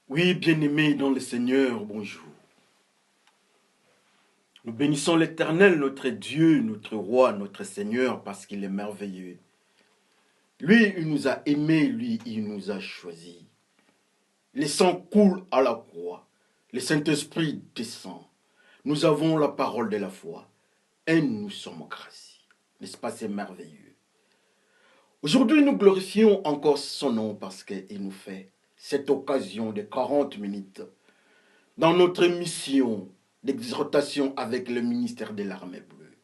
Oui, bien-aimés dans le Seigneur, bonjour. Nous bénissons l'Éternel, notre Dieu, notre Roi, notre Seigneur, parce qu'il est merveilleux. Lui, il nous a aimés, lui, il nous a choisis. Le sang coule à la croix. Le Saint-Esprit descend. Nous avons la parole de la foi. Et nous sommes graciés. N'est-ce pas, c'est merveilleux. Aujourd'hui, nous glorifions encore son nom parce qu'il nous fait cette occasion de 40 minutes dans notre mission d'exhortation avec le ministère de l'Armée bleue.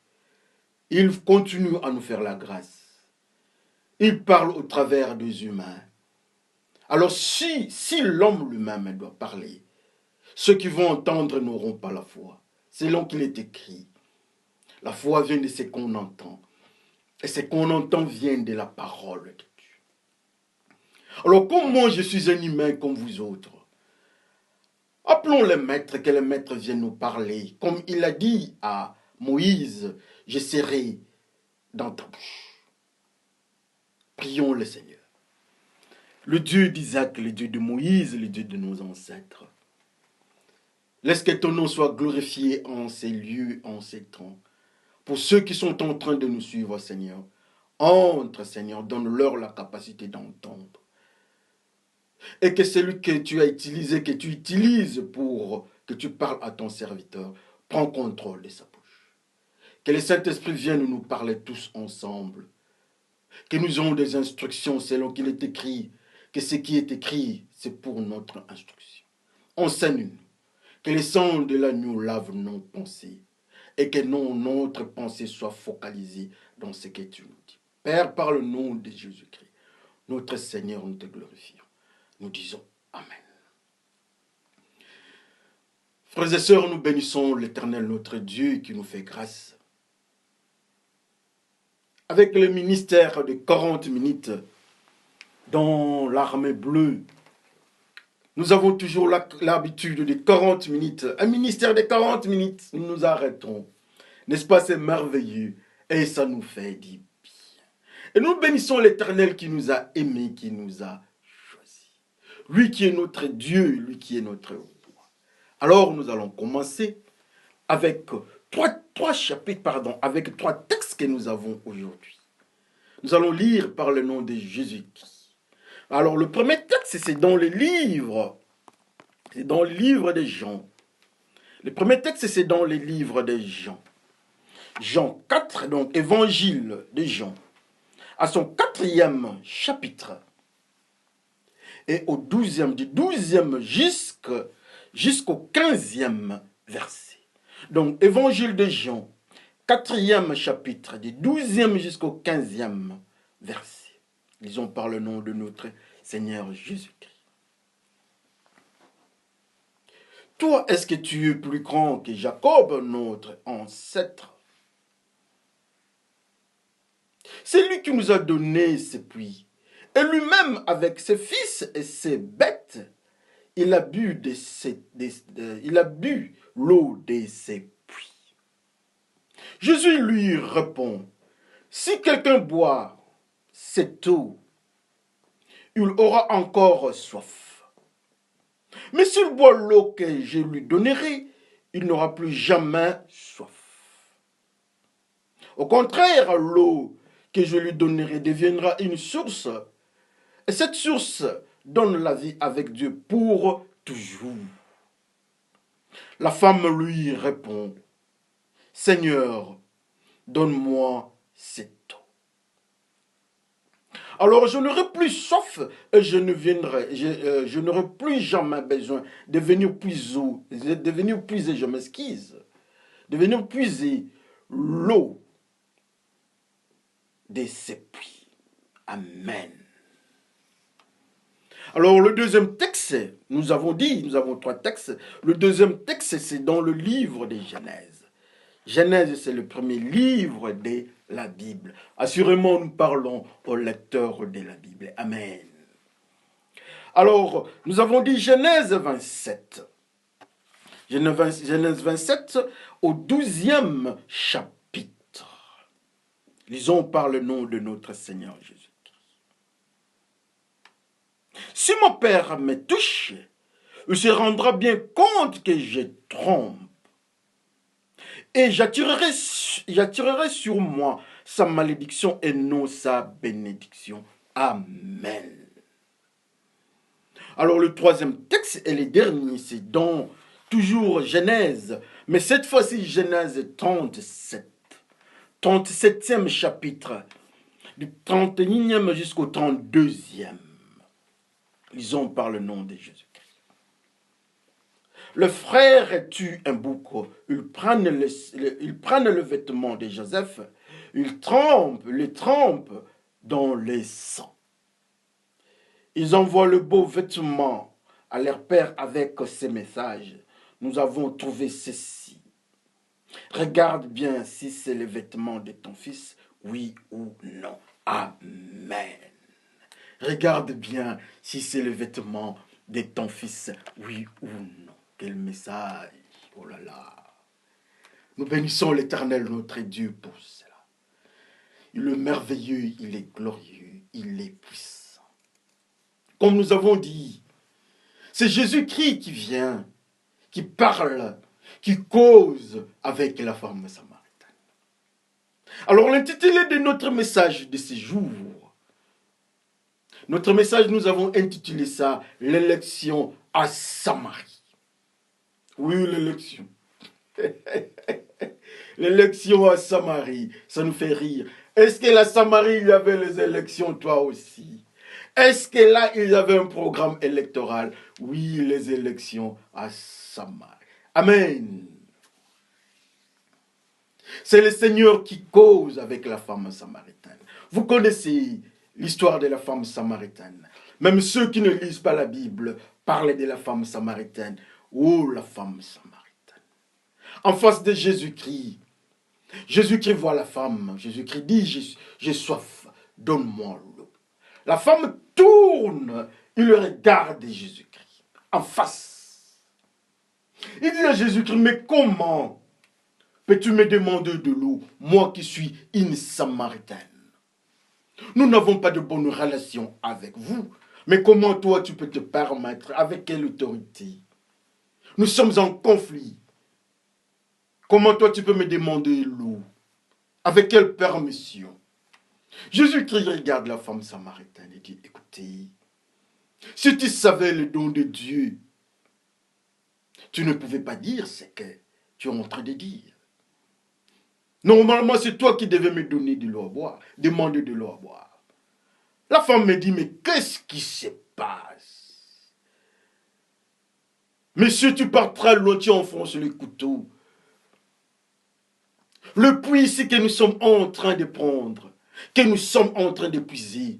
Il continue à nous faire la grâce. Il parle au travers des humains. Alors si l'homme lui-même doit parler, ceux qui vont entendre n'auront pas la foi. Selon qu'il est écrit, la foi vient de ce qu'on entend. Et ce qu'on entend vient de la parole de Dieu. Alors comme moi je suis un humain comme vous autres, appelons le maître, que le maître vienne nous parler. Comme il a dit à Moïse, je serai dans ta bouche. Prions le Seigneur. Le Dieu d'Isaac, le Dieu de Moïse, le Dieu de nos ancêtres. Laisse que ton nom soit glorifié en ces lieux, en ces temps. Pour ceux qui sont en train de nous suivre, Seigneur, entre, Seigneur, donne-leur la capacité d'entendre. Et que celui que tu as utilisé, que tu utilises pour que tu parles à ton serviteur, prends contrôle de sa bouche. Que le Saint-Esprit vienne nous parler tous ensemble. Que nous ayons des instructions selon qu'il est écrit. Que ce qui est écrit, c'est pour notre instruction. Enseigne-nous. Que le sang de l'agneau lave nos pensées. Et que notre pensée soit focalisée dans ce que tu nous dis. Père, par le nom de Jésus-Christ, notre Seigneur, nous te glorifions. Nous disons Amen. Frères et sœurs, nous bénissons l'Éternel, notre Dieu, qui nous fait grâce. Avec le ministère de 40 minutes dans l'Armée bleue, nous avons toujours l'habitude de 40 minutes. Un ministère de 40 minutes, nous nous arrêtons. N'est-ce pas, c'est merveilleux. Et ça nous fait du bien. Et nous bénissons l'Éternel qui nous a aimés, qui nous a choisis. Lui qui est notre Dieu, lui qui est notre roi. Alors nous allons commencer avec trois chapitres, avec 3 textes que nous avons aujourd'hui. Nous allons lire par le nom de Jésus-Christ. Alors le premier texte, c'est dans le livre. C'est dans le livre de Jean. Le premier texte, c'est dans le livre de Jean. Jean 4, donc évangile de Jean, à son 4e chapitre. Et au 12e, du 12e jusqu'au 15e verset. Donc évangile de Jean, 4e chapitre, du 12e jusqu'au 15e verset. Lisons par le nom de notre Seigneur Jésus-Christ. Toi, est-ce que tu es plus grand que Jacob, notre ancêtre? C'est lui qui nous a donné ce puits. Et lui-même, avec ses fils et ses bêtes, il a bu l'eau de ses puits. Jésus lui répond, si quelqu'un boit cette eau, il aura encore soif. Mais s'il boit l'eau que je lui donnerai, il n'aura plus jamais soif. Au contraire, l'eau que je lui donnerai deviendra une source. Et cette source donne la vie avec Dieu pour toujours. La femme lui répond, Seigneur, donne-moi cette eau. Alors je n'aurai plus soif et je n'aurai plus jamais besoin de venir puiser, je m'excuse, de venir puiser l'eau de ces puits. Amen. Alors le deuxième texte, nous avons 3 textes. Le deuxième texte, c'est dans le livre de Genèse. Genèse, c'est le premier livre de la Bible. Assurément, nous parlons aux lecteurs de la Bible. Amen. Alors, nous avons dit Genèse 27. Genèse 27 au 12e chapitre. Lisons par le nom de notre Seigneur Jésus. Si mon Père me touche, il se rendra bien compte que je trompe. Et j'attirerai sur moi sa malédiction et non sa bénédiction. Amen. Alors le troisième texte et le dernier, c'est dans toujours Genèse, mais cette fois-ci Genèse 37. 37e chapitre, du 31e jusqu'au 32e. Lisons par le nom de Jésus-Christ. Le frère tue un bouc, ils prennent le vêtement de Joseph, ils le trempent dans le sang. Ils envoient le beau vêtement à leur père avec ces messages. Nous avons trouvé ceci. Regarde bien si c'est le vêtement de ton fils, oui ou non. Amen. Regarde bien si c'est le vêtement de ton fils, oui ou non. Quel message. Oh là là. Nous bénissons l'Éternel, notre Dieu, pour cela. Il est merveilleux, il est glorieux, il est puissant. Comme nous avons dit, c'est Jésus-Christ qui vient, qui parle, qui cause avec la femme samaritaine. Alors l'intitulé de notre message de ce jour, notre message, nous avons intitulé ça « L'élection à Samarie ». Oui, l'élection. L'élection à Samarie, ça nous fait rire. Est-ce que la Samarie, il y avait les élections, toi aussi? Est-ce que là, il y avait un programme électoral? Oui, les élections à Samarie. Amen. C'est le Seigneur qui cause avec la femme samaritaine. Vous connaissez l'histoire de la femme samaritaine. Même ceux qui ne lisent pas la Bible parlent de la femme samaritaine. Oh, la femme samaritaine. En face de Jésus-Christ, Jésus-Christ voit la femme. Jésus-Christ dit, j'ai soif, donne-moi l'eau. La femme tourne, il regarde Jésus-Christ en face. Il dit à Jésus-Christ, mais comment peux-tu me demander de l'eau, moi qui suis une Samaritaine? Nous n'avons pas de bonne relation avec vous. Mais comment toi tu peux te permettre? Avec quelle autorité? Nous sommes en conflit. Comment toi tu peux me demander l'eau? Avec quelle permission? Jésus-Christ regarde la femme samaritaine et dit, écoutez, si tu savais le don de Dieu, tu ne pouvais pas dire ce que tu es en train de dire. Normalement, c'est toi qui devais me donner de l'eau à boire, demander de l'eau à boire. La femme me dit, mais qu'est-ce qui se passe? Monsieur, tu pars très loin, tu enfonces le couteau. Le puits ici que nous sommes en train de prendre, que nous sommes en train de puiser,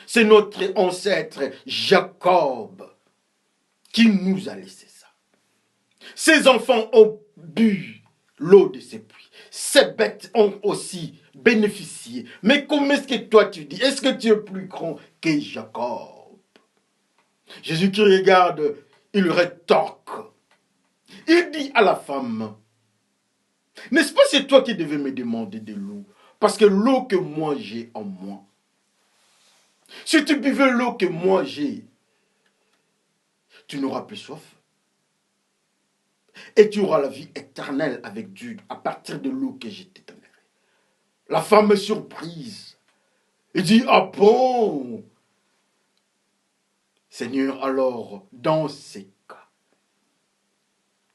c'est notre ancêtre Jacob qui nous a laissé ça. Ses enfants ont bu l'eau de ces puits. Ces bêtes ont aussi bénéficié. Mais comment est-ce que toi tu dis? Est-ce que tu es plus grand que Jacob? Jésus qui regarde, il rétorque. Il dit à la femme, n'est-ce pas c'est toi qui devais me demander de l'eau? Parce que l'eau que moi j'ai en moi, si tu buvais l'eau que moi j'ai, tu n'auras plus soif. Et tu auras la vie éternelle avec Dieu à partir de l'eau que je t'ai donnée. La femme est surprise. Elle dit, ah bon? Seigneur, alors, dans ces cas,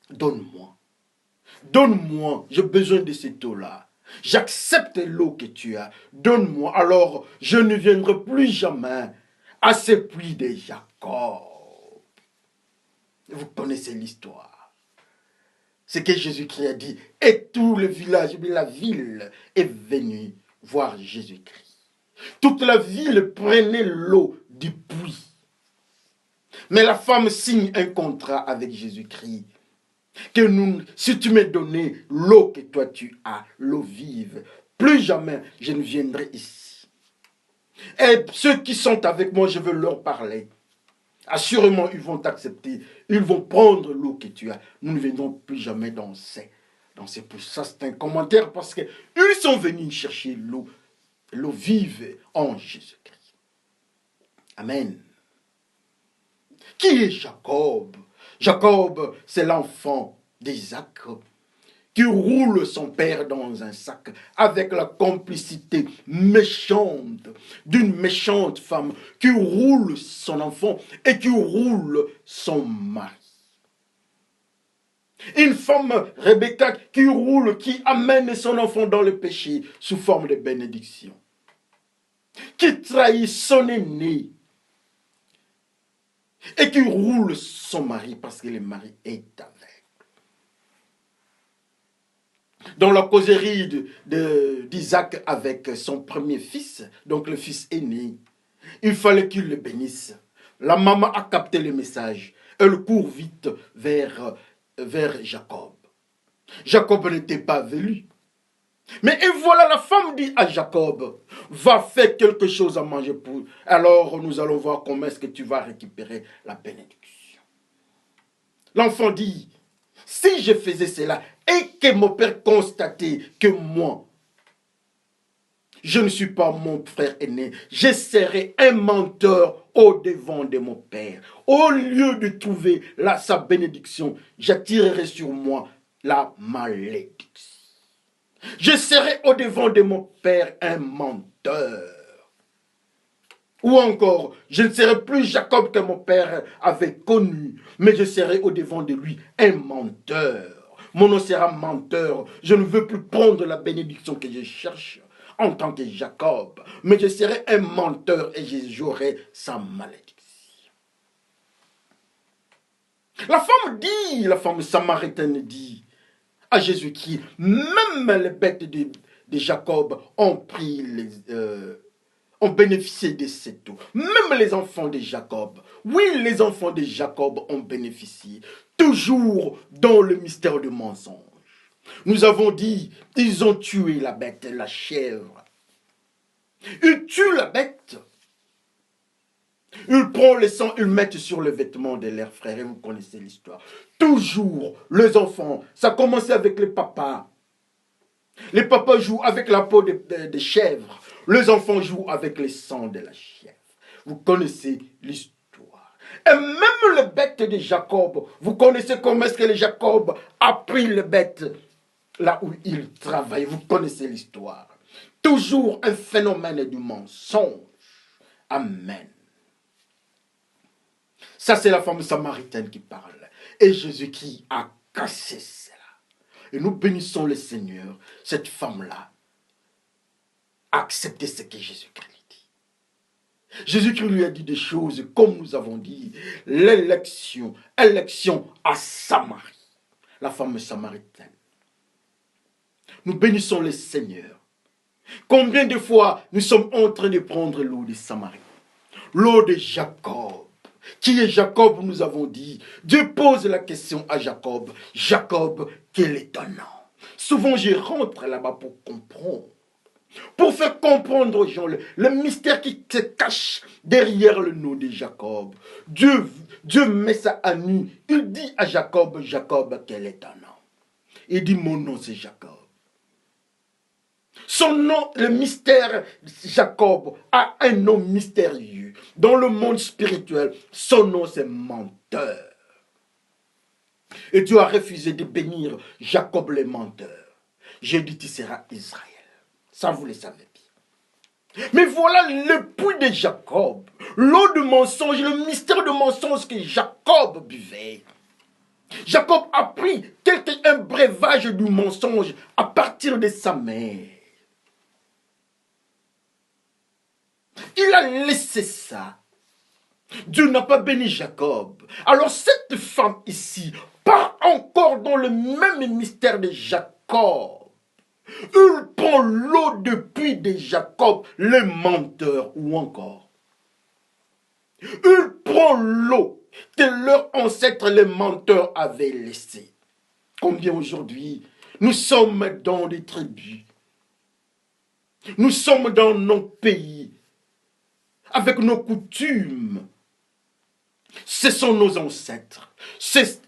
donne-moi. Donne-moi, j'ai besoin de cette eau-là. J'accepte l'eau que tu as. Donne-moi, alors je ne viendrai plus jamais à ce puits de Jacob. Vous connaissez l'histoire. C'est que Jésus-Christ a dit, et tout le village, la ville est venue voir Jésus-Christ. Toute la ville prenait l'eau du puits. Mais la femme signe un contrat avec Jésus-Christ. Que nous, si tu m'as donné l'eau que toi tu as, l'eau vive, plus jamais je ne viendrai ici. Et ceux qui sont avec moi, je veux leur parler. Assurément, ils vont t'accepter. Ils vont prendre l'eau que tu as. Nous ne viendrons plus jamais dans ces puits. Ça, c'est un commentaire parce qu'ils sont venus chercher l'eau vive en Jésus-Christ. Amen. Qui est Jacob? Jacob, c'est l'enfant d'Isaac qui roule son père dans un sac avec la complicité méchante d'une méchante femme qui roule son enfant et qui roule son mari. Une femme, Rebecca, qui roule, qui amène son enfant dans le péché sous forme de bénédiction, qui trahit son aîné et qui roule son mari parce que le mari est aveugle. Dans la causerie d'Isaac avec son premier fils, donc le fils aîné, il fallait qu'il le bénisse. La maman a capté le message. Elle court vite vers Jacob. Jacob n'était pas venu. Mais et voilà, la femme dit à Jacob, va faire quelque chose à manger pour... Alors nous allons voir comment est-ce que tu vas récupérer la bénédiction. L'enfant dit, si je faisais cela et que mon père constatait que moi, je ne suis pas mon frère aîné, je serai un menteur au devant de mon père. Au lieu de trouver sa bénédiction, j'attirerai sur moi la malédiction. Je serai au devant de mon père un menteur. Ou encore, je ne serai plus Jacob que mon père avait connu, mais je serai au devant de lui un menteur. Mon nom sera menteur. Je ne veux plus prendre la bénédiction que je cherche en tant que Jacob, mais je serai un menteur et j'aurai sa malédiction. La femme samaritaine dit à Jésus qui, même les bêtes de Jacob ont ont bénéficié de cette eau. Même les enfants de Jacob. Oui, les enfants de Jacob ont bénéficié. Toujours dans le mystère du mensonge. Nous avons dit, ils ont tué la bête, la chèvre. Ils tuent la bête. Ils prennent le sang, ils le mettent sur le vêtement de leurs frères. Et vous connaissez l'histoire. Toujours, les enfants, ça a commencé avec les papas. Les papas jouent avec la peau de chèvre. Les enfants jouent avec le sang de la chèvre. Vous connaissez l'histoire. Et même les bêtes de Jacob, vous connaissez comment est-ce que Jacob a pris les bêtes là où il travaille. Vous connaissez l'histoire. Toujours un phénomène du mensonge. Amen. Ça, c'est la femme samaritaine qui parle. Et Jésus qui a cassé cela. Et nous bénissons le Seigneur. Cette femme-là a accepté ce que Jésus-Christ lui dit. Jésus-Christ lui a dit des choses, comme nous avons dit, élection à Samarie. La femme samaritaine. Nous bénissons le Seigneur. Combien de fois nous sommes en train de prendre l'eau de Samarie, l'eau de Jacob. Qui est Jacob, nous avons dit. Dieu pose la question à Jacob. Jacob, quel est ton nom? Souvent, je rentre là-bas pour comprendre. Pour faire comprendre aux gens le mystère qui se cache derrière le nom de Jacob. Dieu met ça à nu. Il dit à Jacob, Jacob, quel est ton nom? Il dit, mon nom c'est Jacob. Son nom, le mystère, Jacob, a un nom mystérieux. Dans le monde spirituel, son nom c'est menteur. Et Dieu a refusé de bénir Jacob le menteur. J'ai dit, tu seras Israël. Ça, vous le savez bien. Mais voilà le puits de Jacob. L'eau de mensonge, le mystère de mensonge que Jacob buvait. Jacob a pris un breuvage du mensonge à partir de sa mère. Il a laissé ça. Dieu n'a pas béni Jacob. Alors cette femme ici part encore dans le même mystère de Jacob. Il prend l'eau depuis de Jacob, le menteur, ou encore. Il prend l'eau que leurs ancêtres, les menteurs, avaient laissée. Combien aujourd'hui, nous sommes dans des tribus. Nous sommes dans nos pays, avec nos coutumes. Ce sont nos ancêtres. C'est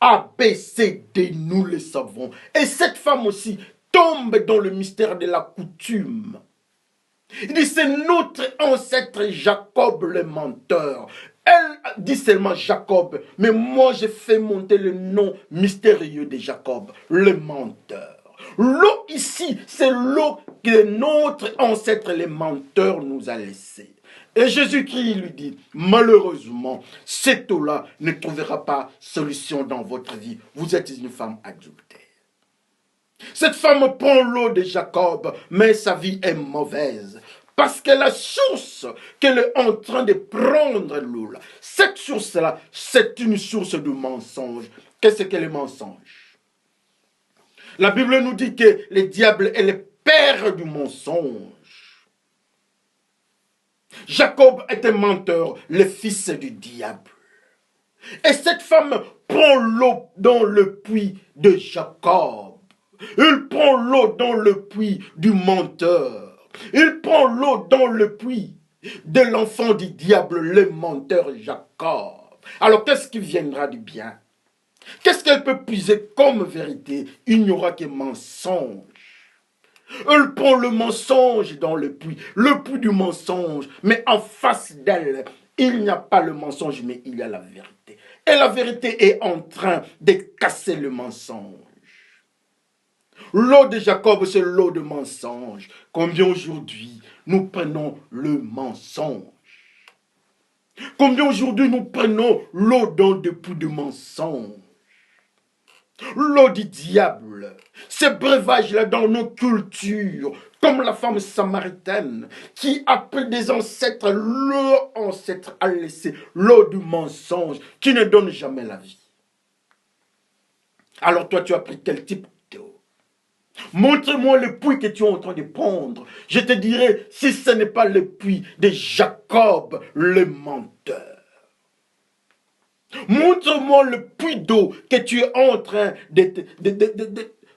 A, B, C, D, nous le savons. Et cette femme aussi tombe dans le mystère de la coutume. Il dit, c'est notre ancêtre Jacob le menteur. Elle dit seulement Jacob, mais moi j'ai fait monter le nom mystérieux de Jacob, le menteur. L'eau ici, c'est l'eau que notre ancêtre, les menteurs, nous a laissée. Et Jésus-Christ lui dit, malheureusement, cette eau-là ne trouvera pas solution dans votre vie. Vous êtes une femme adultère. Cette femme prend l'eau de Jacob, mais sa vie est mauvaise. Parce que la source qu'elle est en train de prendre l'eau, là, cette source-là, c'est une source de mensonge. Qu'est-ce que le mensonge? La Bible nous dit que le diable est le père du mensonge. Jacob est un menteur, le fils du diable. Et cette femme prend l'eau dans le puits de Jacob. Il prend l'eau dans le puits du menteur. Il prend l'eau dans le puits de l'enfant du diable, le menteur Jacob. Alors qu'est-ce qui viendra du bien? Qu'est-ce qu'elle peut puiser comme vérité? Il n'y aura que mensonge. Elle prend le mensonge dans le puits du mensonge. Mais en face d'elle, il n'y a pas le mensonge, mais il y a la vérité. Et la vérité est en train de casser le mensonge. L'eau de Jacob, c'est l'eau de mensonge. Combien aujourd'hui nous prenons le mensonge? Combien aujourd'hui nous prenons l'eau dans des puits de mensonge? L'eau du diable, ces breuvages-là dans nos cultures, comme la femme samaritaine qui, après des ancêtres, leur ancêtre a laissé l'eau du mensonge qui ne donne jamais la vie. Alors toi, tu as pris quel type d'eau? Montre-moi le puits que tu es en train de prendre. Je te dirai si ce n'est pas le puits de Jacob, le menteur. Montre-moi le puits d'eau que tu es en train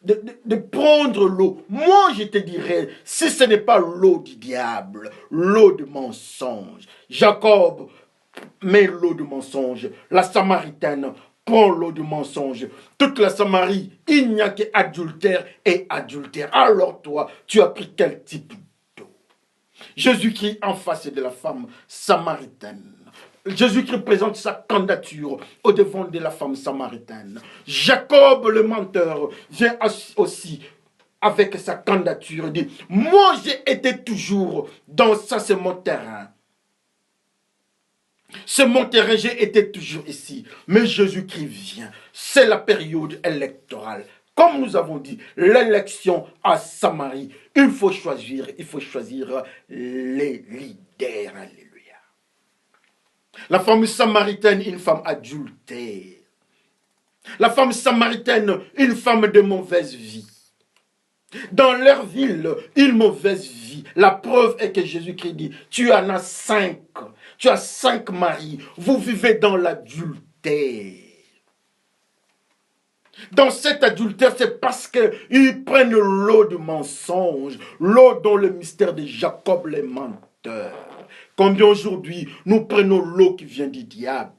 de prendre l'eau. Moi, je te dirai, si ce n'est pas l'eau du diable, l'eau de mensonge. Jacob met l'eau de mensonge. La Samaritaine prend l'eau de mensonge. Toute la Samarie, il n'y a qu'adultère et adultère. Alors toi, tu as pris quel type d'eau? Jésus-Christ en face de la femme samaritaine. Jésus-Christ présente sa candidature au devant de la femme samaritaine. Jacob le menteur vient aussi avec sa candidature et dit, moi j'ai été toujours dans ça, c'est mon terrain. C'est mon terrain, j'ai été toujours ici. Mais Jésus-Christ vient. C'est la période électorale. Comme nous avons dit, l'élection à Samarie, il faut choisir les leaders. Alléluia. La femme samaritaine, une femme adultère. La femme samaritaine, une femme de mauvaise vie. Dans leur ville, une mauvaise vie. La preuve est que Jésus-Christ dit, tu en as 5. Tu as 5 maris. Vous vivez dans l'adultère. Dans cet adultère, c'est parce qu'ils prennent l'eau du mensonge, l'eau dans le mystère de Jacob le menteur. Combien aujourd'hui nous prenons l'eau qui vient du diable?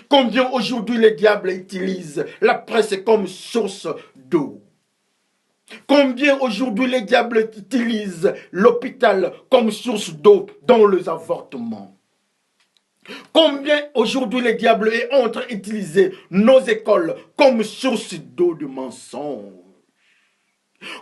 Combien aujourd'hui le diable utilise la presse comme source d'eau? Combien aujourd'hui le diable utilise l'hôpital comme source d'eau dans les avortements? Combien aujourd'hui le diable est en train d'utiliser nos écoles comme source d'eau de mensonges?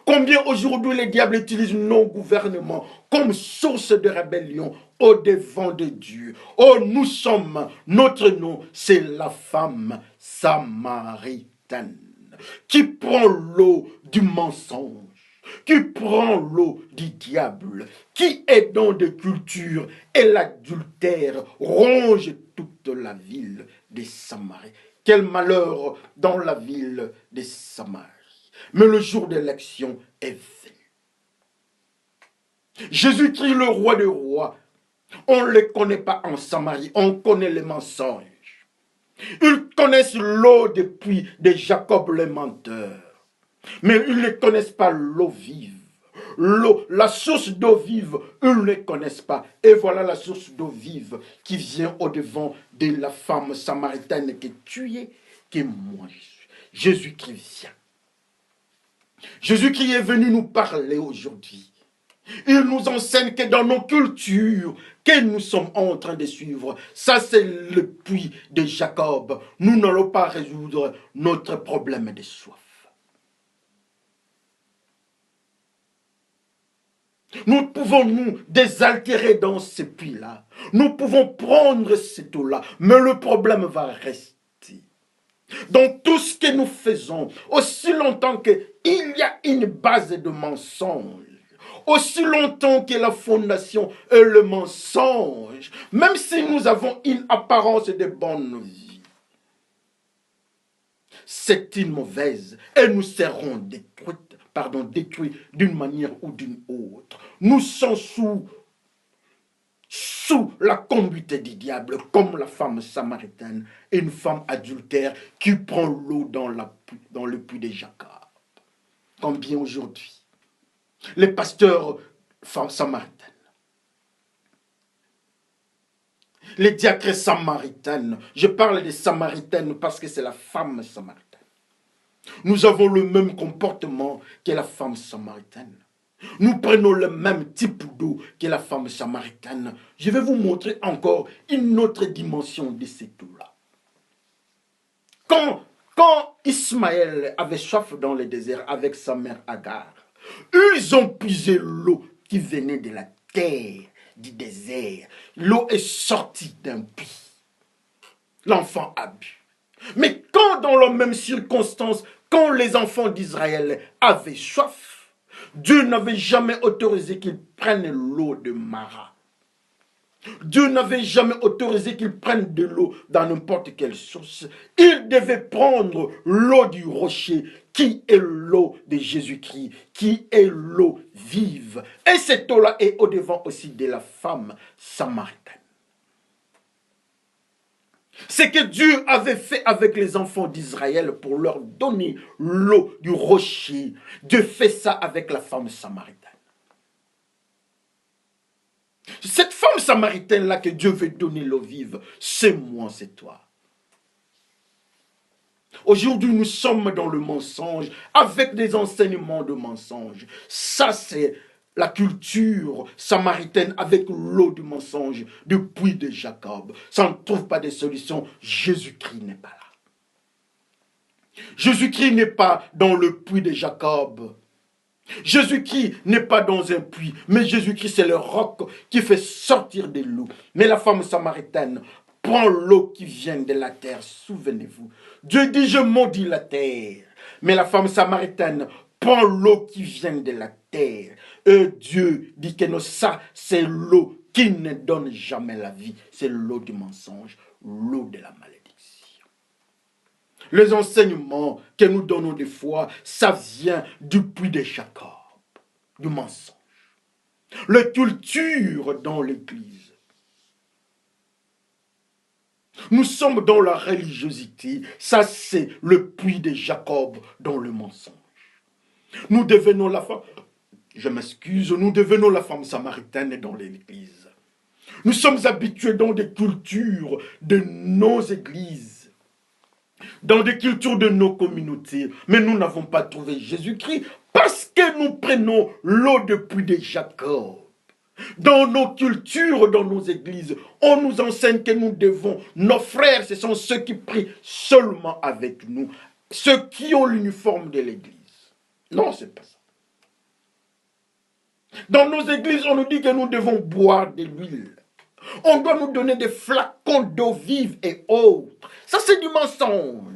Combien aujourd'hui le diable utilise nos gouvernements comme source de rébellion au devant de Dieu? Oh, nous sommes, notre nom, c'est la femme samaritaine qui prend l'eau du mensonge, qui prend l'eau du diable, qui est dans des cultures et l'adultère ronge toute la ville de Samarie. Quel malheur dans la ville de Samarie. Mais le jour d'élection est venu. Jésus-Christ, le roi des rois, on ne le connaît pas en Samarie, on connaît les mensonges. Ils connaissent l'eau depuis de Jacob le menteur. Mais ils ne connaissent pas l'eau vive. L'eau, la source d'eau vive, ils ne connaissent pas. Et voilà la source d'eau vive qui vient au-devant de la femme samaritaine que tu es, que moi je suis. Jésus-Christ vient. Jésus-Christ est venu nous parler aujourd'hui. Il nous enseigne que dans nos cultures que nous sommes en train de suivre, ça c'est le puits de Jacob. Nous n'allons pas résoudre notre problème de soif. Nous pouvons nous désaltérer dans ce puits-là. Nous pouvons prendre cette eau-là, mais le problème va rester. Dans tout ce que nous faisons, aussi longtemps qu'il y a une base de mensonges, aussi longtemps que la fondation est le mensonge, même si nous avons une apparence de bonne vie, c'est une mauvaise et nous serons détruits d'une manière ou d'une autre. Nous sommes sous la conduite du diable, comme la femme samaritaine, une femme adultère qui prend l'eau dans le puits de Jacob. Combien aujourd'hui, les pasteurs samaritaines, les diacres samaritaines, je parle des samaritaines parce que c'est la femme samaritaine. Nous avons le même comportement que la femme samaritaine. Nous prenons le même type d'eau que la femme samaritaine. Je vais vous montrer encore une autre dimension de cette eau-là. Quand Ismaël avait soif dans le désert avec sa mère Agar, ils ont puisé l'eau qui venait de la terre, du désert. L'eau est sortie d'un puits. L'enfant a bu. Mais quand dans la même circonstance, quand les enfants d'Israël avaient soif, Dieu n'avait jamais autorisé qu'ils prennent l'eau de Mara. Dieu n'avait jamais autorisé qu'ils prennent de l'eau dans n'importe quelle source. Ils devaient prendre l'eau du rocher, qui est l'eau de Jésus-Christ, qui est l'eau vive. Et cette eau-là est au-devant aussi de la femme samaritaine. Ce que Dieu avait fait avec les enfants d'Israël pour leur donner l'eau du rocher, Dieu fait ça avec la femme samaritaine. Cette femme samaritaine-là que Dieu veut donner l'eau vive, c'est moi, c'est toi. Aujourd'hui, nous sommes dans le mensonge, avec des enseignements de mensonge. Ça, c'est la culture samaritaine avec l'eau du mensonge, du puits de Jacob. Ça ne trouve pas de solution. Jésus-Christ n'est pas là. Jésus-Christ n'est pas dans le puits de Jacob. Jésus-Christ n'est pas dans un puits, mais Jésus-Christ c'est le roc qui fait sortir de l'eau. Mais la femme samaritaine prend l'eau qui vient de la terre, souvenez-vous. Dieu dit je maudis la terre, mais la femme samaritaine prend l'eau qui vient de la terre. Et Dieu dit que non, ça c'est l'eau qui ne donne jamais la vie, c'est l'eau du mensonge, l'eau de la malédiction. Les enseignements que nous donnons des fois, ça vient du puits de Jacob, du mensonge. La culture dans l'Église. Nous sommes dans la religiosité, ça c'est le puits de Jacob dans le mensonge. Nous devenons la femme, nous devenons la femme samaritaine dans l'Église. Nous sommes habitués dans des cultures de nos églises, dans des cultures de nos communautés, mais nous n'avons pas trouvé Jésus-Christ parce que nous prenons l'eau depuis de Jacob. Dans nos cultures, dans nos églises, on nous enseigne que nous devons, nos frères, ce sont ceux qui prient seulement avec nous, ceux qui ont l'uniforme de l'église. Non, c'est pas ça. Dans nos églises, on nous dit que nous devons boire de l'huile. On doit nous donner des flacons d'eau vive et autres. Ça, c'est du mensonge.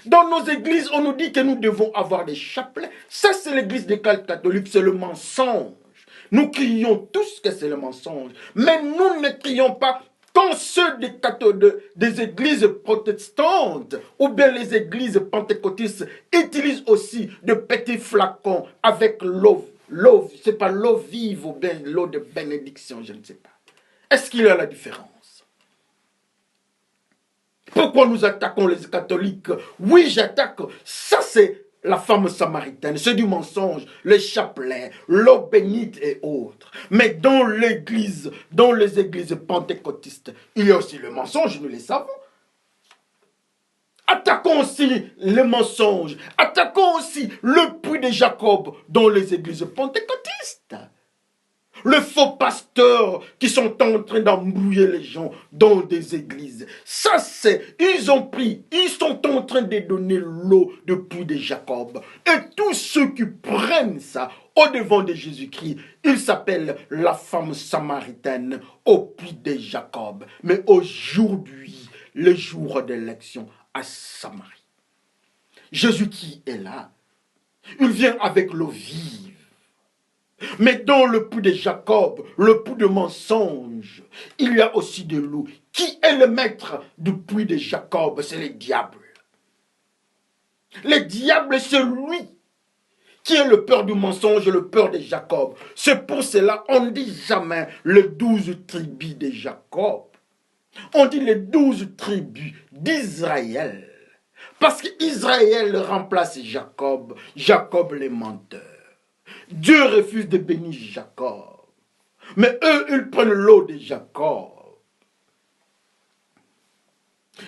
Dans nos églises, on nous dit que nous devons avoir des chapelets. Ça, c'est l'église des catholiques, c'est le mensonge. Nous crions tous que c'est le mensonge. Mais nous ne crions pas quand ceux des églises protestantes ou bien les églises pentecôtistes utilisent aussi de petits flacons avec l'eau. C'est pas l'eau vive ou bien l'eau de bénédiction, je ne sais pas. Est-ce qu'il y a la différence? Pourquoi nous attaquons les catholiques? Oui, j'attaque. Ça, c'est la femme samaritaine. C'est du mensonge. Les chapelets, l'eau bénite et autres. Mais dans l'église, dans les églises pentecôtistes, il y a aussi le mensonge, nous le savons. Attaquons aussi les mensonges. Attaquons aussi le puits de Jacob dans les églises pentecôtistes. Le faux pasteur qui sont en train d'embrouiller les gens dans des églises. Ça c'est, ils sont en train de donner l'eau depuis de Jacob. Et tous ceux qui prennent ça au devant de Jésus-Christ, ils s'appellent la femme samaritaine au puits de Jacob. Mais aujourd'hui, le jour d'élection à Samarie, Jésus qui est là, il vient avec l'eau vive. Mais dans le puits de Jacob, le puits de mensonge, il y a aussi de l'eau. Qui est le maître du puits de Jacob? C'est le diable. Le diable, c'est lui qui est le père du mensonge, le père de Jacob. C'est pour cela qu'on ne dit jamais les 12 tribus de Jacob. On dit les 12 tribus d'Israël. Parce qu'Israël remplace Jacob, Jacob les menteurs. Dieu refuse de bénir Jacob. Mais eux, ils prennent l'eau de Jacob.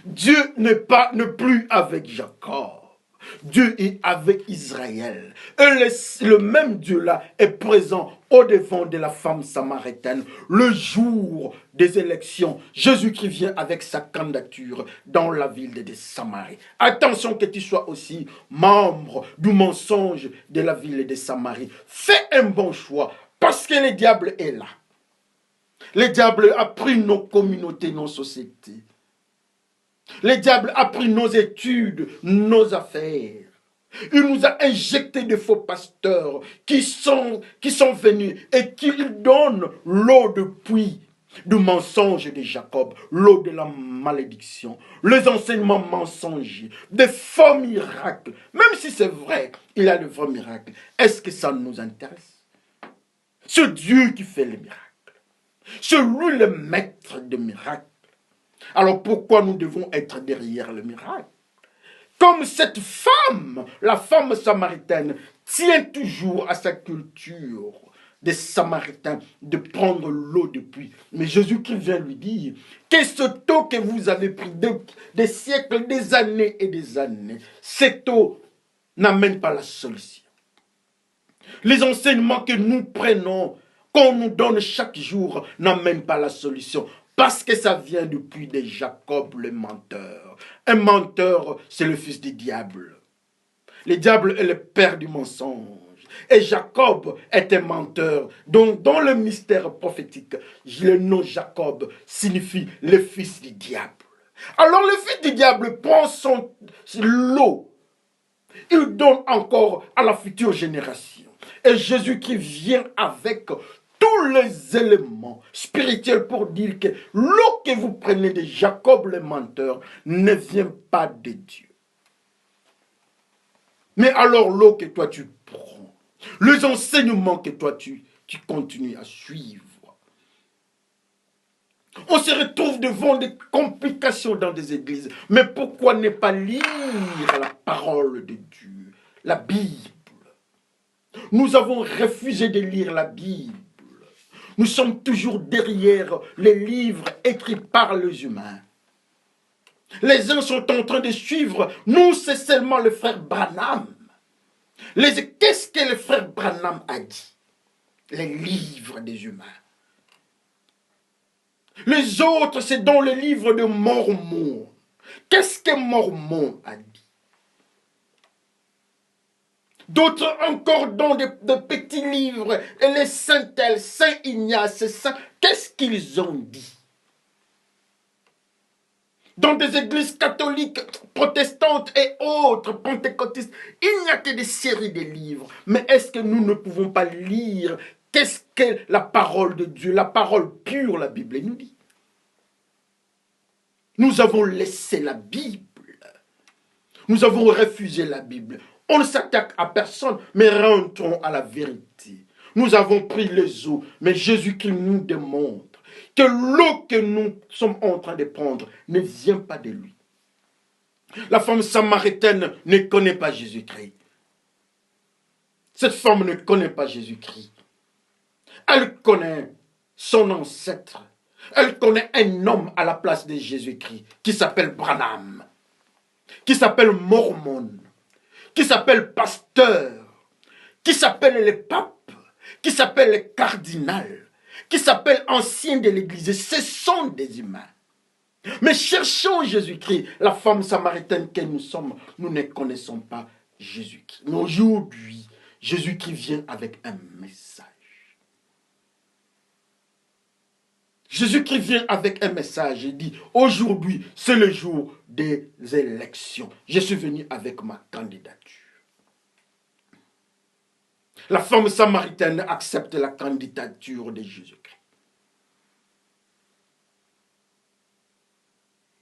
Dieu n'est plus avec Jacob. Dieu est avec Israël. Et le même Dieu-là est présent au devant de la femme samaritaine. Le jour des élections, Jésus-Christ vient avec sa candidature dans la ville de Samarie. Attention que tu sois aussi membre du mensonge de la ville de Samarie. Fais un bon choix parce que le diable est là. Le diable a pris nos communautés, nos sociétés. Le diable a pris nos études, nos affaires. Il nous a injecté de faux pasteurs qui sont venus et qui donnent l'eau de puits du mensonge de Jacob, l'eau de la malédiction, les enseignements mensongers, des faux miracles. Même si c'est vrai, il y a de vrais miracles. Est-ce que ça nous intéresse? C'est Dieu qui fait les miracles. C'est lui le maître des miracles. Alors pourquoi nous devons être derrière le miracle? Comme cette femme, la femme samaritaine, tient toujours à sa culture des Samaritains de prendre l'eau du puits. Mais Jésus-Christ vient lui dire que ce eau que vous avez pris des siècles, des années et des années, cette eau n'amène pas la solution. Les enseignements que nous prenons, qu'on nous donne chaque jour, n'amènent pas la solution. Parce que ça vient du puits de Jacob, le menteur. Un menteur, c'est le fils du diable. Le diable est le père du mensonge. Et Jacob est un menteur. Donc, dans le mystère prophétique, le nom Jacob signifie le fils du diable. Alors, le fils du diable prend l'eau. Il donne encore à la future génération. Et Jésus-Christ vient avec tous les éléments spirituels pour dire que l'eau que vous prenez de Jacob le menteur ne vient pas de Dieu. Mais alors l'eau que toi tu prends, les enseignements que toi tu continues à suivre, on se retrouve devant des complications dans des églises. Mais pourquoi ne pas lire la parole de Dieu, la Bible? Nous avons refusé de lire la Bible. Nous sommes toujours derrière les livres écrits par les humains. Les uns sont en train de suivre. Nous, c'est seulement le frère Branham. Qu'est-ce que le frère Branham a dit? Les livres des humains. Les autres, c'est dans le livre de Mormon. Qu'est-ce que Mormon a dit? D'autres encore dans de petits livres. Et les Saint-El, Saint-Ignace, qu'est-ce qu'ils ont dit? Dans des églises catholiques, protestantes et autres, pentecôtistes, il n'y a que des séries de livres. Mais est-ce que nous ne pouvons pas lire qu'est-ce que la parole de Dieu, la parole pure, la Bible nous dit? Nous avons laissé la Bible. Nous avons refusé la Bible. On ne s'attaque à personne, mais rentrons à la vérité. Nous avons pris les eaux, mais Jésus-Christ nous démontre que l'eau que nous sommes en train de prendre ne vient pas de lui. La femme samaritaine ne connaît pas Jésus-Christ. Cette femme ne connaît pas Jésus-Christ. Elle connaît son ancêtre. Elle connaît un homme à la place de Jésus-Christ qui s'appelle Branham, qui s'appelle Mormon, qui s'appelle pasteur, qui s'appelle le pape. qui s'appellent les cardinals, qui s'appellent anciens de l'Église. Ce sont des humains. Mais cherchons Jésus-Christ. La femme samaritaine que nous sommes, nous ne connaissons pas Jésus-Christ. Mais aujourd'hui, Jésus-Christ vient avec un message. Jésus-Christ vient avec un message et dit, aujourd'hui, c'est le jour des élections. Je suis venu avec ma candidature. La femme samaritaine accepte la candidature de Jésus-Christ.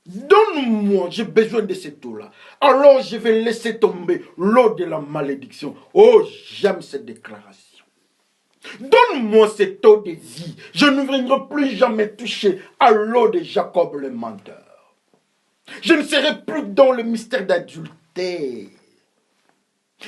Donne-moi, j'ai besoin de cette eau-là. Alors je vais laisser tomber l'eau de la malédiction. Oh, j'aime cette déclaration. Donne-moi cette eau de vie. Je ne viendrai plus jamais toucher à l'eau de Jacob le menteur. Je ne serai plus dans le mystère d'adultère.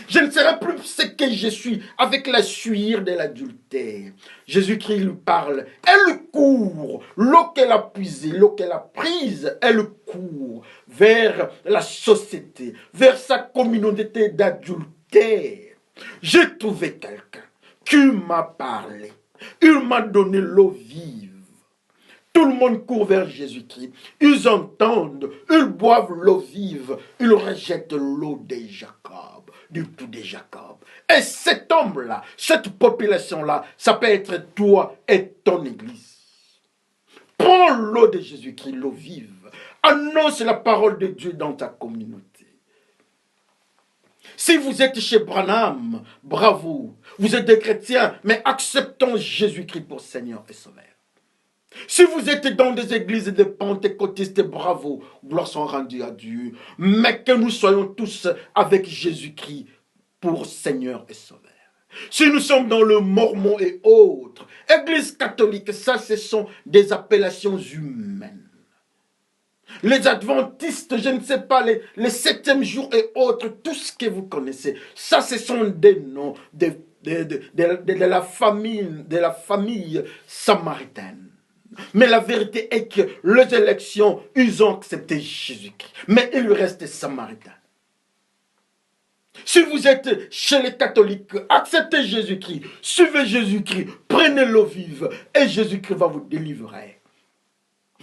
Je ne serai plus ce que je suis avec la suire de l'adultère. Jésus-Christ lui parle. Elle court. L'eau qu'elle a puisée, l'eau qu'elle a prise, elle court vers la société, vers sa communauté d'adultère. J'ai trouvé quelqu'un qui m'a parlé. Il m'a donné l'eau vive. Tout le monde court vers Jésus-Christ. Ils entendent, ils boivent l'eau vive. Ils rejettent l'eau de Jacob, du tout de Jacob. Et cet homme-là, cette population-là, ça peut être toi et ton église. Prends l'eau de Jésus-Christ, l'eau vive. Annonce la parole de Dieu dans ta communauté. Si vous êtes chez Branham, bravo. Vous êtes des chrétiens, mais acceptons Jésus-Christ pour Seigneur et Sauveur. Si vous êtes dans des églises de pentecôtistes, bravo, gloire sont rendues à Dieu. Mais que nous soyons tous avec Jésus-Christ pour Seigneur et Sauveur. Si nous sommes dans le mormon et autres, église catholique, ça ce sont des appellations humaines. Les adventistes, je ne sais pas, les septièmes jours et autres, tout ce que vous connaissez, ça ce sont des noms de la famille samaritaine. Mais la vérité est que les élections, ils ont accepté Jésus-Christ. Mais il reste samaritain. Si vous êtes chez les catholiques, acceptez Jésus-Christ. Suivez Jésus-Christ. Prenez l'eau vive. Et Jésus-Christ va vous délivrer.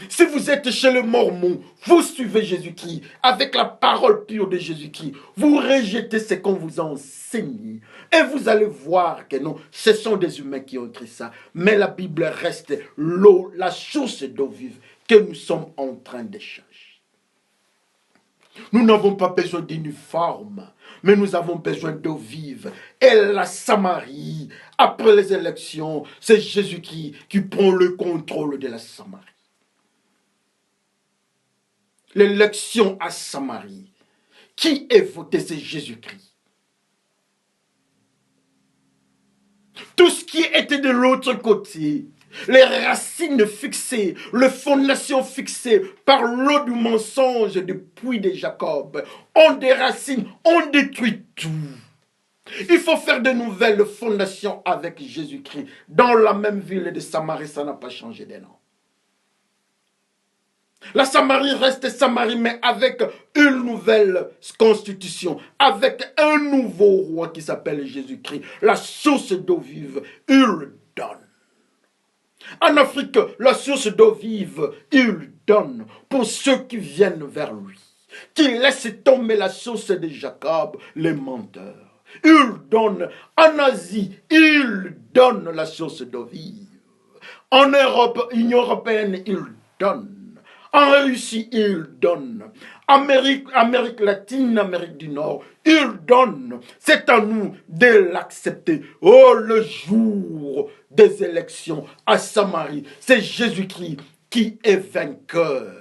Si vous êtes chez le mormon, vous suivez Jésus-Christ avec la parole pure de Jésus-Christ. Vous rejetez ce qu'on vous a enseigné. Et vous allez voir que non, ce sont des humains qui ont écrit ça. Mais la Bible reste l'eau, la source d'eau vive que nous sommes en train de chercher. Nous n'avons pas besoin d'uniforme, mais nous avons besoin d'eau vive. Et la Samarie, après les élections, c'est Jésus-Christ qui prend le contrôle de la Samarie. L'élection à Samarie, qui est voté, c'est Jésus-Christ. Tout ce qui était de l'autre côté, les racines fixées, les fondations fixées par l'eau du mensonge du puits de Jacob, ont des racines, on détruit tout. Il faut faire de nouvelles fondations avec Jésus-Christ. Dans la même ville de Samarie, ça n'a pas changé de nom. La Samarie reste Samarie, mais avec une nouvelle constitution, avec un nouveau roi qui s'appelle Jésus-Christ. La source d'eau vive, il donne. En Afrique, la source d'eau vive, il donne pour ceux qui viennent vers lui, qui laissent tomber la source de Jacob, les menteurs. Il donne. En Asie, il donne la source d'eau vive. En Europe, Union européenne, il donne. En Russie, il donne. Amérique latine, Amérique du Nord, il donne. C'est à nous de l'accepter. Oh, le jour des élections à Samarie, c'est Jésus-Christ qui est vainqueur.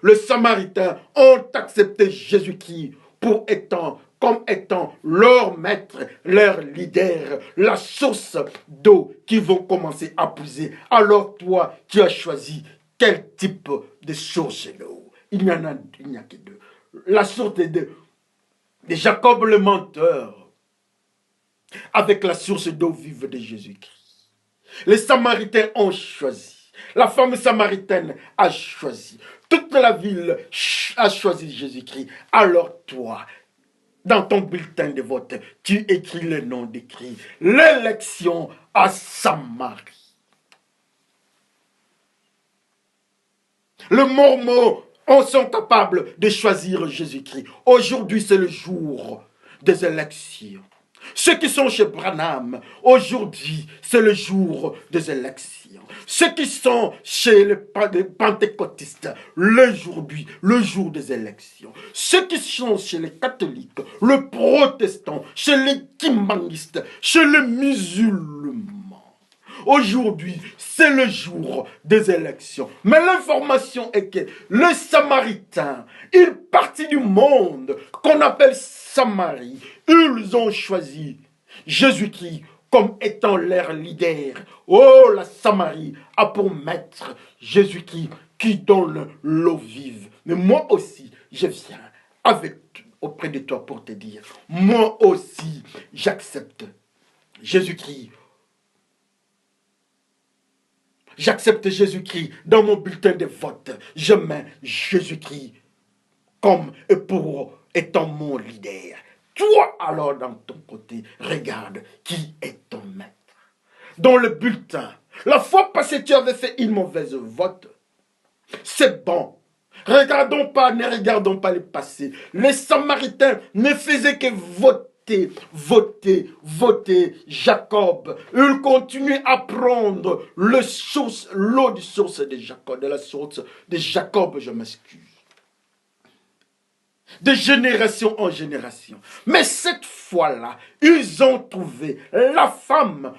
Les Samaritains ont accepté Jésus-Christ comme étant leur maître, leur leader, la source d'eau qu'ils vont commencer à puiser. Alors toi, tu as choisi quel type de source d'eau? Il n'y a que deux. La source de Jacob le menteur, avec la source d'eau vive de Jésus-Christ. Les Samaritains ont choisi. La femme samaritaine a choisi. Toute la ville a choisi Jésus-Christ. Alors toi, Dans ton bulletin de vote, tu écris le nom d'écrit. L'élection à Samarie. Le Mormon, on sont capables de choisir Jésus-Christ. Aujourd'hui, c'est le jour des élections. Ceux qui sont chez Branham, aujourd'hui, c'est le jour des élections. Ceux qui sont chez les pentecôtistes, aujourd'hui, le jour des élections. Ceux qui sont chez les catholiques, le protestant, chez les kimbangistes, chez les musulmans. Aujourd'hui, c'est le jour des élections. Mais l'information est que les Samaritains, une partie du monde qu'on appelle Samarie, ils ont choisi Jésus-Christ comme étant leur leader. Oh, la Samarie a pour maître Jésus-Christ qui donne l'eau vive. Mais moi aussi, je viens auprès de toi pour te dire, moi aussi, j'accepte Jésus-Christ. J'accepte Jésus-Christ dans mon bulletin de vote. Je mets Jésus-Christ comme et pour étant mon leader. Toi, alors, dans ton côté, regarde qui est ton maître. Dans le bulletin, la fois passée, tu avais fait une mauvaise vote. C'est bon. Ne regardons pas le passé. Les Samaritains ne faisaient que voter Jacob. Il continue à prendre l'eau de source de Jacob, de la source de Jacob, je m'excuse. De génération en génération. Mais cette fois-là, ils ont trouvé la femme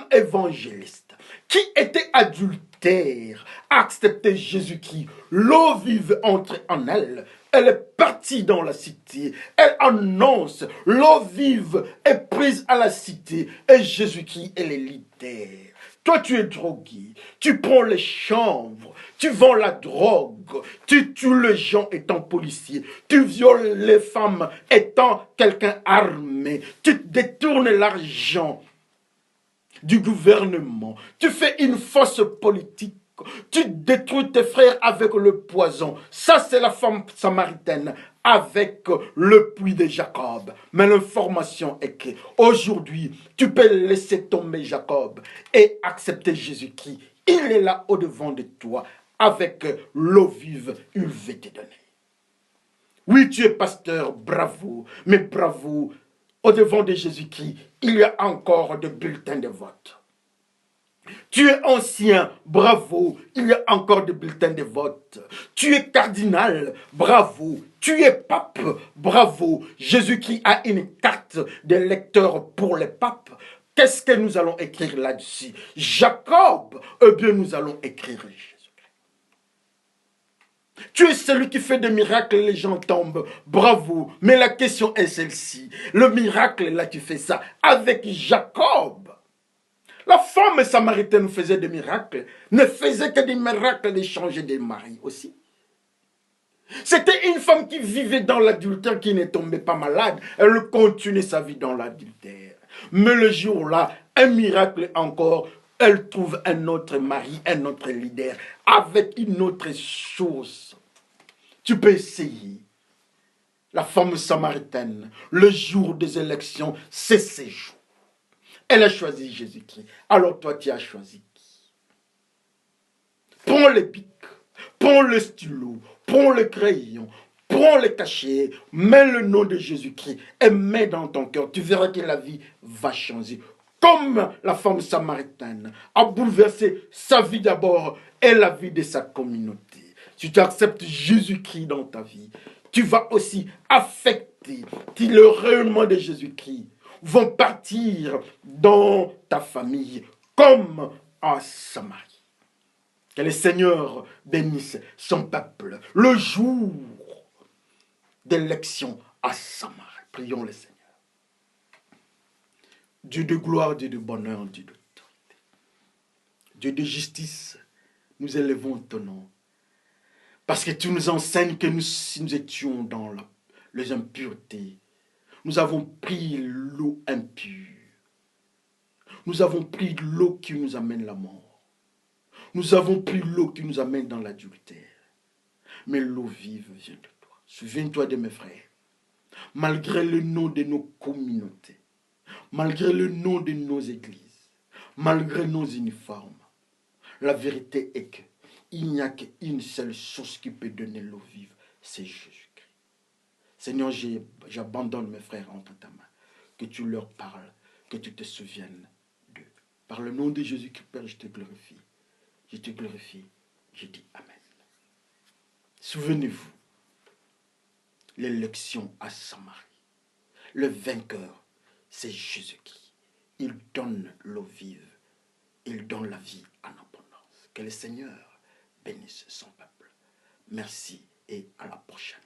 évangéliste, qui était adultère, a accepté Jésus-Christ. L'eau vive entre en elle. Elle est partie dans la cité. Elle annonce, l'eau vive est prise à la cité. Et Jésus-Christ est le leader. Toi, tu es drogué, tu prends les chanvres, tu vends la drogue, tu tues les gens étant policier, tu violes les femmes étant quelqu'un armé, tu détournes l'argent du gouvernement, tu fais une fausse politique, tu détruis tes frères avec le poison. Ça, c'est la femme samaritaine avec le puits de Jacob. Mais l'information est que aujourd'hui, tu peux laisser tomber Jacob et accepter Jésus-Christ. Il est là au-devant de toi avec l'eau vive, il veut te donner. Oui, tu es pasteur, bravo, mais bravo, au-devant de Jésus-Christ, il y a encore des bulletins de vote. Tu es ancien, bravo, il y a encore des bulletins de vote. Tu es cardinal, bravo. Tu es pape, bravo. Jésus-Christ a une carte de lecteur pour les papes. Qu'est-ce que nous allons écrire là-dessus? Jacob, eh bien nous allons écrire Jésus-Christ. Tu es celui qui fait des miracles, les gens tombent, bravo. Mais la question est celle-ci. Le miracle, là, tu fais ça avec Jacob. La femme samaritaine faisait des miracles, ne faisait que des miracles d'échanger des maris aussi. C'était une femme qui vivait dans l'adultère, qui ne tombait pas malade. Elle continuait sa vie dans l'adultère. Mais le jour-là, un miracle encore, elle trouve un autre mari, un autre leader, avec une autre chose. Tu peux essayer. La femme samaritaine, le jour des élections, c'est ses jours. Elle a choisi Jésus-Christ. Alors toi, tu as choisi qui? Prends le pic, prends le stylo, prends le crayon, prends le cachet, mets le nom de Jésus-Christ et mets dans ton cœur. Tu verras que la vie va changer. Comme la femme samaritaine a bouleversé sa vie d'abord et la vie de sa communauté. Si tu acceptes Jésus-Christ dans ta vie, tu vas aussi affecter le rayonnement de Jésus-Christ vont partir dans ta famille comme en Samarie. Que le Seigneur bénisse son peuple le jour d'élection à Samarie. Prions le Seigneur. Dieu de gloire, Dieu de bonheur, Dieu d'autorité. Dieu de justice, nous élevons ton nom. Parce que tu nous enseignes que nous étions dans les impuretés. Nous avons pris l'eau impure. Nous avons pris l'eau qui nous amène la mort. Nous avons pris l'eau qui nous amène dans l'adultère. Mais l'eau vive vient de toi. Souviens-toi de mes frères. malgré le nom de nos communautés, malgré le nom de nos églises, malgré nos uniformes. La vérité est que il n'y a qu'une seule source qui peut donner l'eau vive, c'est Jésus-Christ. Seigneur, j'abandonne mes frères entre ta main. Que tu leur parles, que tu te souviennes d'eux. Par le nom de Jésus-Christ, Père, je te glorifie. Je te glorifie. Je dis Amen. Souvenez-vous, l'élection à Samarie. Le vainqueur, c'est Jésus-Christ. Il donne l'eau vive. Il donne la vie en abondance. Que le Seigneur bénisse son peuple. Merci et à la prochaine.